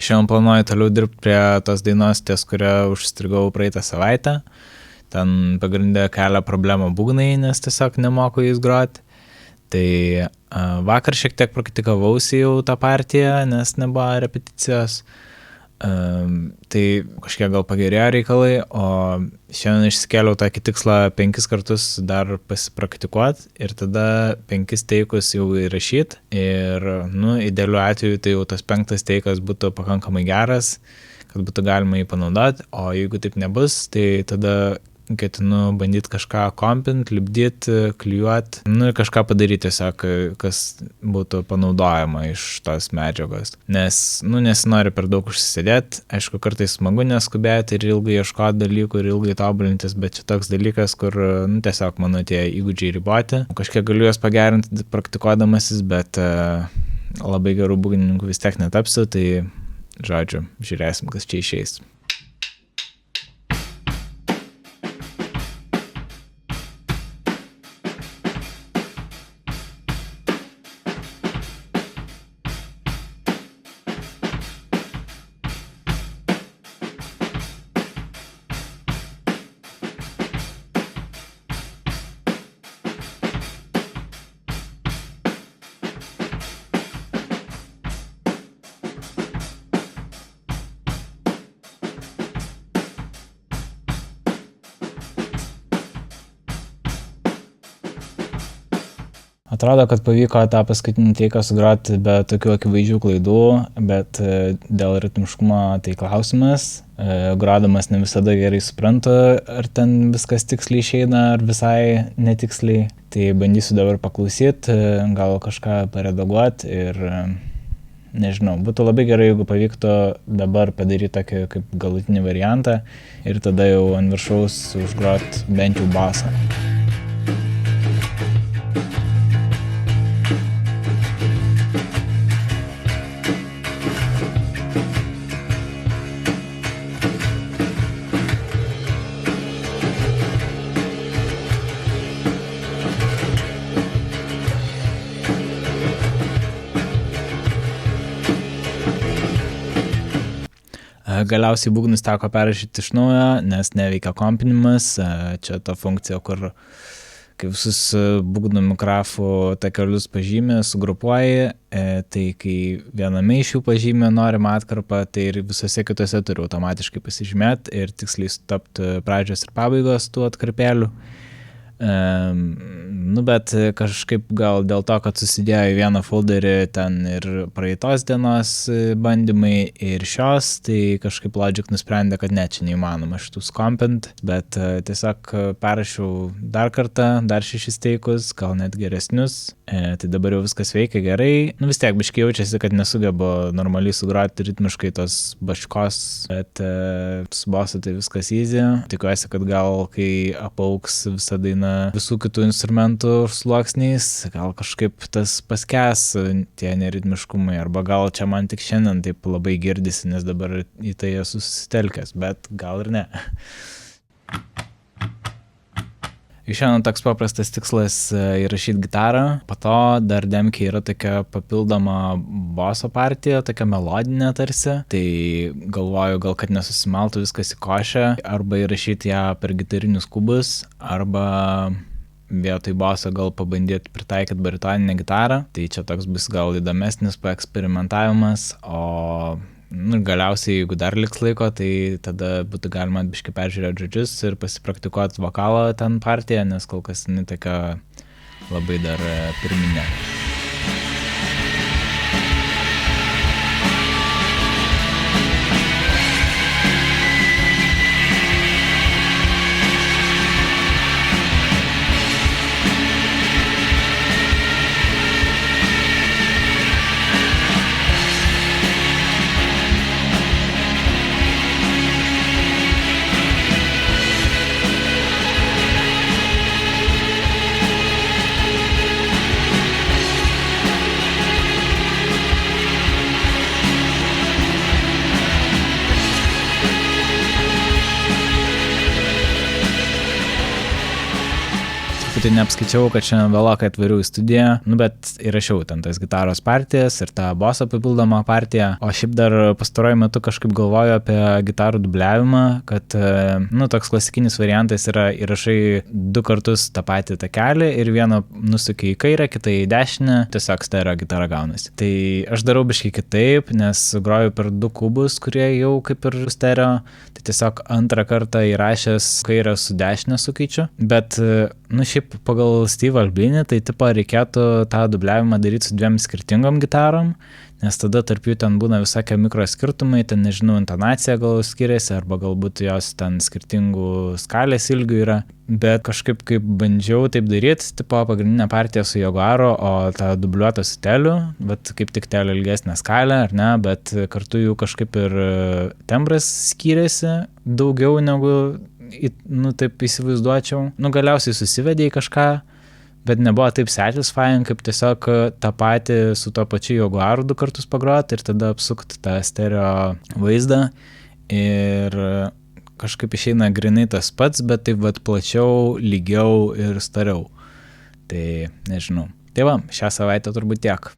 Šiandien planuoju toliau dirbti prie tos dainos, ties kuria užstrigau praeitą savaitę. Ten pagrindė kelia problemą būgnai, nes tiesiog nemoku jais groti. Tai vakar šiek tiek praktikavausi jau tą partiją, nes nebuvo repeticijos. Tai kažkiek gal pagerėjo reikalai, o šiandien išsikėliau tokį tikslą 5 kartus dar pasipraktikuoti ir tada 5 teikus jau įrašyti. Ir, idealiu atveju tai jau tas 5 teikas būtų pakankamai geras, kad būtų galima jį panaudoti, o jeigu taip nebus, tai tada ketinu bandyti kažką kompint, lipdyti, klijuoti, ir kažką padaryti tiesiog, kas būtų panaudojama iš tos medžiagos. Nes, nesinori per daug užsisėdėti, aišku, kartais smagu neskubėti ir ilgai ieškoti dalykų ir ilgai tobulintis, bet čia toks dalykas, kur, tiesiog mano tie įgūdžiai riboti. Kažkiek galiu juos pagerinti praktikuodamasis, bet labai gerų būgnininkų vis tiek netapsiu, tai, žodžiu, žiūrėsim, kas čia išeis. Atrodo, kad pavyko tą paskutinį teiką sugroti be tokių akivaizdžių klaidų, bet dėl ritmiškumo tai klausimas. Grodamas ne visada gerai suprantu, ar ten viskas tiksliai išeina, ar visai netiksliai. Tai bandysiu dabar paklausyti, gal kažką paredaguoti ir nežinau, būtų labai gerai, jeigu pavyktų dabar padaryti tokį kaip galutinį variantą ir tada jau ant viršaus užgroti bent jau basą. Galiausiai būgnus teko perrašyti iš naujo, nes neveikia kompinimas. Čia ta funkcija, kur kai visus būgnų mikrafų takelius pažymė, sugrupuoji, tai kai viename iš jų pažymė norimą atkarpą, tai ir visose kitose turi automatiškai pasižymėti ir tiksliai sutapti pradžios ir pabaigos tų atkarpėlių. Bet kažkaip gal dėl to, kad susidėjo į vieną folderį ten ir praeitos dienos bandymai ir šios, tai kažkaip Logic nusprendė, kad ne, čia neįmanoma šitų skompint, bet tiesiog perrašiau dar kartą, dar 6 teikus, gal net geresnius, tai dabar jau viskas veikia gerai. Vis tiek biškai jaučiasi, kad nesugebu normaliai sugroti ritmiškai tos baškos, bet su bosu tai viskas easy. Tikiuosi, kad gal kai apauks visa daina visų kitų instrumentų sluoksniais, gal kažkaip tas paskęs tie neritmiškumai, arba gal čia man tik šiandien taip labai girdisi, nes dabar į tai esu susitelkęs, bet gal ir ne. Šiandien toks paprastas tikslas įrašyti gitarą, po to dar demkė yra tokia papildoma boso partija, tokia melodinė tarsi, tai galvoju gal, kad nesusimaltų viskas į košę, arba įrašyti ją per gitarinius kubus, arba vietoj boso gal pabandyti pritaikyti baritoninę gitarą, tai čia toks bus gal įdomesnis paeksperimentavimas, o galiausiai, jeigu dar liks laiko, tai tada būtų galima biškai peržiūrėti žodžius ir pasipraktikuoti vokalą ten partiją, nes kol kas jinai tokia labai dar pirminė. truputį neapskaičiau, kad šiandien vėlokai atvariau į studiją, bet įrašiau ten tas gitaros partijas ir tą boso papildomą partiją, o šiaip dar pastaruoju metu kažkaip galvoju apie gitarų dubliavimą, kad, toks klasikinis variantas yra įrašai 2 kartus tą patį takelį ir vieną nusuki į kairę, kitą į dešinę, tiesiog stereo gitara gaunasi. Tai aš darau biškai kitaip, nes groju per 2 kubus, kurie jau kaip ir stereo, tai tiesiog antrą kartą įrašęs kairę su dešinę sukeičiu, bet šiaip pagal Steve Albini, tai tipo reikėtų tą dubliavimą daryti su 2 skirtingom gitarom, nes tada tarp jų ten būna visokie mikroskirtumai, ten nežinau, intonacija gal skiriasi, arba galbūt jos ten skirtingų skalės ilgių yra, bet kažkaip kaip bandžiau taip daryti, tipo pagrindinė partija su Jaguaro, o tą dubliuotą su Teliu, bet kaip tik Telio ilgesnė skalė, ar ne, bet kartu jų kažkaip ir tembras skiriasi daugiau negu taip įsivaizduočiau. Galiausiai susivedė į kažką, bet nebuvo taip satisfying, kaip tiesiog tą patį su to pačiu Jaguaru 2 kartus pagroti ir tada apsukti tą stereo vaizdą ir kažkaip išeina grinai tas pats, bet taip plačiau, lygiau ir stariau. Tai nežinau. Tai va, šią savaitę turbūt tiek.